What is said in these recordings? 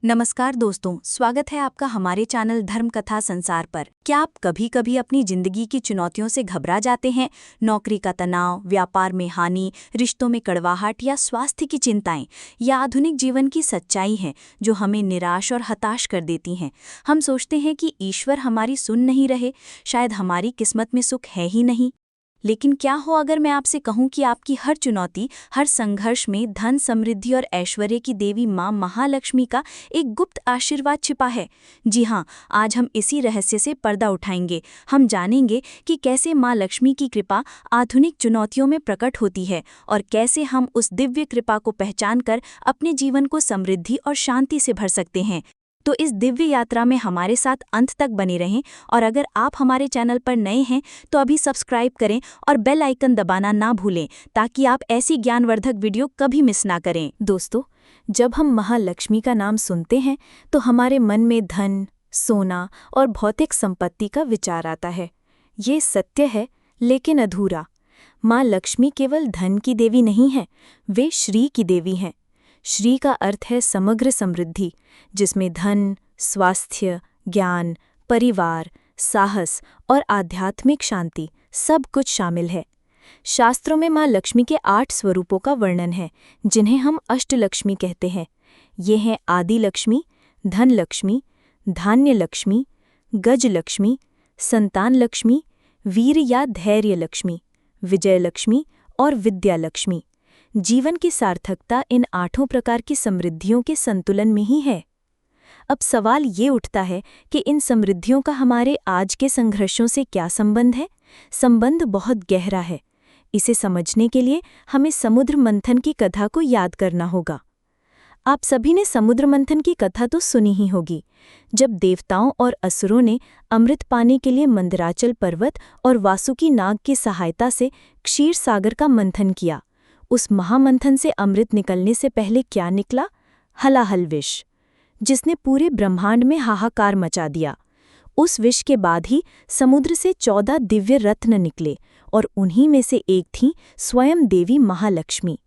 नमस्कार दोस्तों, स्वागत है आपका हमारे चैनल धर्म कथा संसार पर। क्या आप कभी कभी अपनी जिंदगी की चुनौतियों से घबरा जाते हैं? नौकरी का तनाव, व्यापार में हानि, रिश्तों में कड़वाहट या स्वास्थ्य की चिंताएं, या आधुनिक जीवन की सच्चाई हैं जो हमें निराश और हताश कर देती हैं। हम सोचते हैं कि ईश्वर हमारी सुन नहीं रहे, शायद हमारी किस्मत में सुख है ही नहीं। लेकिन क्या हो अगर मैं आपसे कहूं कि आपकी हर चुनौती, हर संघर्ष में धन, समृद्धि और ऐश्वर्य की देवी मां महालक्ष्मी का एक गुप्त आशीर्वाद छिपा है। जी हाँ, आज हम इसी रहस्य से पर्दा उठाएंगे। हम जानेंगे कि कैसे मां लक्ष्मी की कृपा आधुनिक चुनौतियों में प्रकट होती है और कैसे हम उस दिव्य कृपा को पहचानकर अपने जीवन को समृद्धि और शांति से भर सकते हैं। तो इस दिव्य यात्रा में हमारे साथ अंत तक बने रहें, और अगर आप हमारे चैनल पर नए हैं तो अभी सब्सक्राइब करें और बेल आइकन दबाना ना भूलें ताकि आप ऐसी ज्ञानवर्धक वीडियो कभी मिस ना करें। दोस्तों, जब हम महालक्ष्मी का नाम सुनते हैं तो हमारे मन में धन, सोना और भौतिक संपत्ति का विचार आता है। ये सत्य है, लेकिन अधूरा। माँ लक्ष्मी केवल धन की देवी नहीं है, वे श्री की देवी हैं। श्री का अर्थ है समग्र समृद्धि, जिसमें धन, स्वास्थ्य, ज्ञान, परिवार, साहस और आध्यात्मिक शांति सब कुछ शामिल है। शास्त्रों में माँ लक्ष्मी के 8 स्वरूपों का वर्णन है, जिन्हें हम अष्टलक्ष्मी कहते हैं। ये हैं आदि लक्ष्मी, धन लक्ष्मी, धान्य लक्ष्मी, गज लक्ष्मी, संतान लक्ष्मी, वीर या धैर्य लक्ष्मी, विजय लक्ष्मी और विद्या लक्ष्मी। जीवन की सार्थकता इन 8 प्रकार की समृद्धियों के संतुलन में ही है। अब सवाल ये उठता है कि इन समृद्धियों का हमारे आज के संघर्षों से क्या संबंध है? संबंध बहुत गहरा है। इसे समझने के लिए हमें समुद्र मंथन की कथा को याद करना होगा। आप सभी ने समुद्र मंथन की कथा तो सुनी ही होगी, जब देवताओं और असुरों ने अमृत पाने के लिए मंदराचल पर्वत और वासुकी नाग की सहायता से क्षीर सागर का मंथन किया। उस महामंथन से अमृत निकलने से पहले क्या निकला? हलाहल विष, जिसने पूरे ब्रह्मांड में हाहाकार मचा दिया। उस विष के बाद ही समुद्र से 14 दिव्य रत्न निकले, और उन्हीं में से एक थी स्वयं देवी महालक्ष्मी।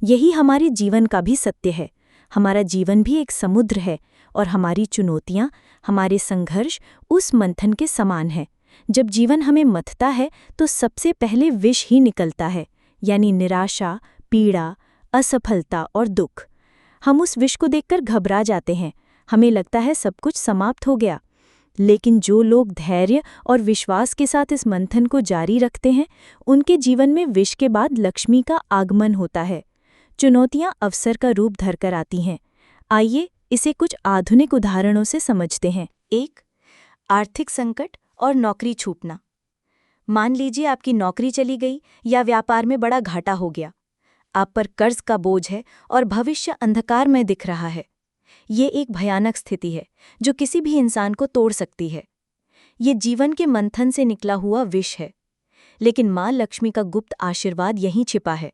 यही हमारे जीवन का भी सत्य है। हमारा जीवन भी एक समुद्र है, और हमारी चुनौतियाँ, हमारे संघर्ष उस मंथन के समान है। जब जीवन हमें मथता है तो सबसे पहले विष ही निकलता है, यानी निराशा, पीड़ा, असफलता और दुख। हम उस विष को देखकर घबरा जाते हैं। हमें लगता है सब कुछ समाप्त हो गया। लेकिन जो लोग धैर्य और विश्वास के साथ इस मंथन को जारी रखते हैं, उनके जीवन में विष के बाद लक्ष्मी का आगमन होता है। चुनौतियां अवसर का रूप धरकर आती हैं। आइए इसे कुछ आधुनिक उदाहरणों से समझते हैं। 1. आर्थिक संकट और नौकरी छूटना। मान लीजिए आपकी नौकरी चली गई या व्यापार में बड़ा घाटा हो गया। आप पर कर्ज का बोझ है और भविष्य अंधकार में दिख रहा है। ये एक भयानक स्थिति है जो किसी भी इंसान को तोड़ सकती है। ये जीवन के मंथन से निकला हुआ विष है। लेकिन माँ लक्ष्मी का गुप्त आशीर्वाद यहीं छिपा है।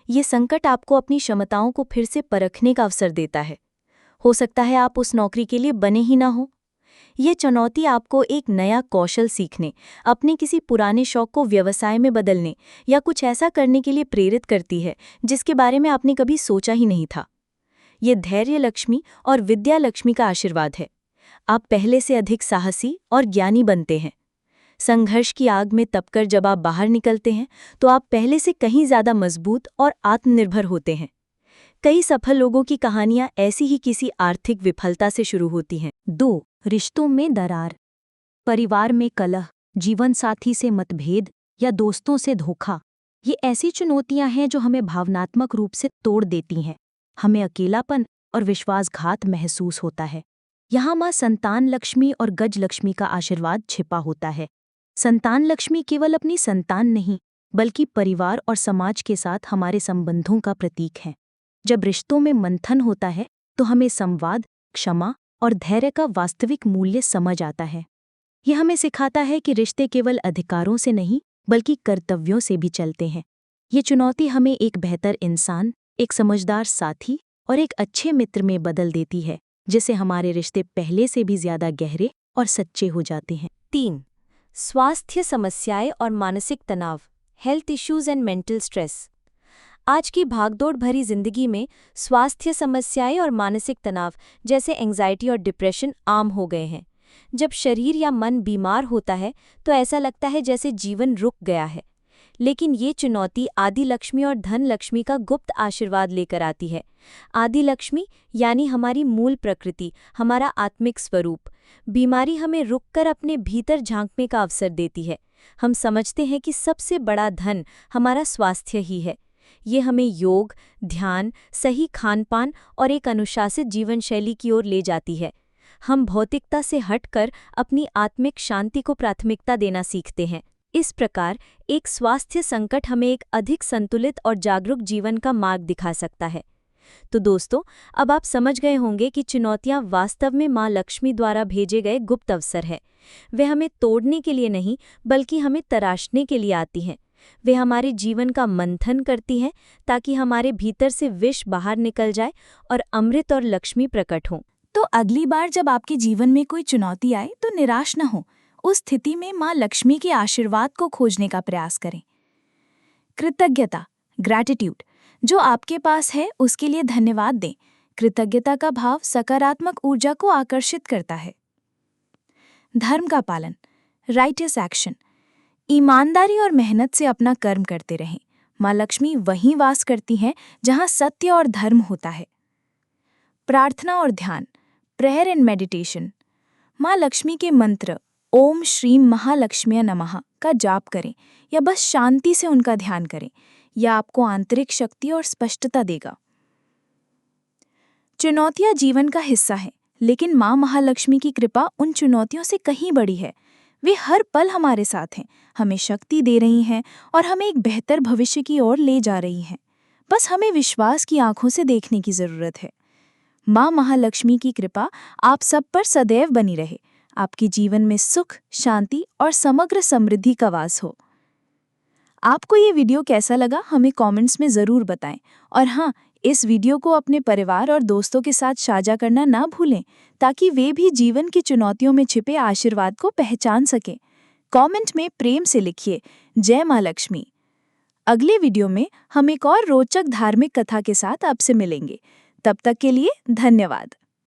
ये संकट आपको अपनी क्षमताओं को फिर से परखने का अवसर देता है। हो सकता है आप उस नौकरी के लिए बने ही ना हो। ये चुनौती आपको एक नया कौशल सीखने, अपने किसी पुराने शौक को व्यवसाय में बदलने या कुछ ऐसा करने के लिए प्रेरित करती है जिसके बारे में आपने कभी सोचा ही नहीं था। ये धैर्य लक्ष्मी और विद्या लक्ष्मी का आशीर्वाद है। आप पहले से अधिक साहसी और ज्ञानी बनते हैं। संघर्ष की आग में तपकर जब आप बाहर निकलते हैं तो आप पहले से कहीं ज्यादा मजबूत और आत्मनिर्भर होते हैं। कई सफल लोगों की कहानियां ऐसी ही किसी आर्थिक विफलता से शुरू होती हैं। 2. रिश्तों में दरार। परिवार में कलह, जीवन साथी से मतभेद या दोस्तों से धोखा, ये ऐसी चुनौतियां हैं जो हमें भावनात्मक रूप से तोड़ देती हैं। हमें अकेलापन और विश्वासघात महसूस होता है। यहाँ माँ संतान लक्ष्मी और गज लक्ष्मी का आशीर्वाद छिपा होता है। संतान लक्ष्मी केवल अपनी संतान नहीं, बल्कि परिवार और समाज के साथ हमारे संबंधों का प्रतीक है। जब रिश्तों में मंथन होता है तो हमें संवाद, क्षमा और धैर्य का वास्तविक मूल्य समझ आता है। यह हमें सिखाता है कि रिश्ते केवल अधिकारों से नहीं, बल्कि कर्तव्यों से भी चलते हैं। ये चुनौती हमें एक बेहतर इंसान, एक समझदार साथी और एक अच्छे मित्र में बदल देती है, जिससे हमारे रिश्ते पहले से भी ज्यादा गहरे और सच्चे हो जाते हैं। 3. स्वास्थ्य समस्याएं और मानसिक तनाव, health issues and mental stress. आज की भागदौड़ भरी जिंदगी में स्वास्थ्य समस्याएं और मानसिक तनाव जैसे एंजाइटी और डिप्रेशन आम हो गए हैं। जब शरीर या मन बीमार होता है तो ऐसा लगता है जैसे जीवन रुक गया है। लेकिन ये चुनौती आदि लक्ष्मी और धन लक्ष्मी का गुप्त आशीर्वाद लेकर आती है। आदि लक्ष्मी यानी हमारी मूल प्रकृति, हमारा आत्मिक स्वरूप। बीमारी हमें रुककर अपने भीतर झांकने का अवसर देती है। हम समझते हैं कि सबसे बड़ा धन हमारा स्वास्थ्य ही है। ये हमें योग, ध्यान, सही खानपान और एक अनुशासित जीवन शैली की ओर ले जाती है। हम भौतिकता से हटकर अपनी आत्मिक शांति को प्राथमिकता देना सीखते हैं। इस प्रकार एक स्वास्थ्य संकट हमें एक अधिक संतुलित और जागरूक जीवन का मार्ग दिखा सकता है। तो दोस्तों, अब आप समझ गए होंगे कि चुनौतियां वास्तव में माँ लक्ष्मी द्वारा भेजे गए गुप्त अवसर हैं। वे हमें तोड़ने के लिए नहीं, बल्कि हमें तराशने के लिए आती हैं। वे हमारे जीवन का मंथन करती हैं ताकि हमारे भीतर से विष बाहर निकल जाए और अमृत और लक्ष्मी प्रकट हों। तो अगली बार जब आपके जीवन में कोई चुनौती आए तो निराश न हो। उस स्थिति में माँ लक्ष्मी के आशीर्वाद को खोजने का प्रयास करें। कृतज्ञता, ग्रैटिट्यूड, जो आपके पास है उसके लिए धन्यवाद दें। कृतज्ञता का भाव सकारात्मक ऊर्जा को आकर्षित करता है। धर्म का पालन, राइटियस एक्शन, ईमानदारी और मेहनत से अपना कर्म करते रहें। माँ लक्ष्मी वहीं वास करती हैं जहाँ सत्य और धर्म होता है। प्रार्थना और ध्यान, प्रेयर एंड मेडिटेशन, माँ लक्ष्मी के मंत्र ओम श्रीम महालक्ष्म्यै नमः का जाप करें या बस शांति से उनका ध्यान करें। यह आपको आंतरिक शक्ति और स्पष्टता देगा। चुनौतियां जीवन का हिस्सा है, लेकिन माँ महालक्ष्मी की कृपा उन चुनौतियों से कहीं बड़ी है। वे हर पल हमारे साथ हैं, हमें शक्ति दे रही हैं और हमें एक बेहतर भविष्य की ओर ले जा रही हैं। बस हमें विश्वास की आंखों से देखने की जरूरत है। माँ महालक्ष्मी की कृपा आप सब पर सदैव बनी रहे। आपके जीवन में सुख, शांति और समग्र समृद्धि का वास हो। आपको ये वीडियो कैसा लगा हमें कमेंट्स में ज़रूर बताएं। और हाँ, इस वीडियो को अपने परिवार और दोस्तों के साथ साझा करना ना भूलें ताकि वे भी जीवन की चुनौतियों में छिपे आशीर्वाद को पहचान सकें। कमेंट में प्रेम से लिखिए जय माँ लक्ष्मी। अगले वीडियो में हम एक और रोचक धार्मिक कथा के साथ आपसे मिलेंगे। तब तक के लिए धन्यवाद।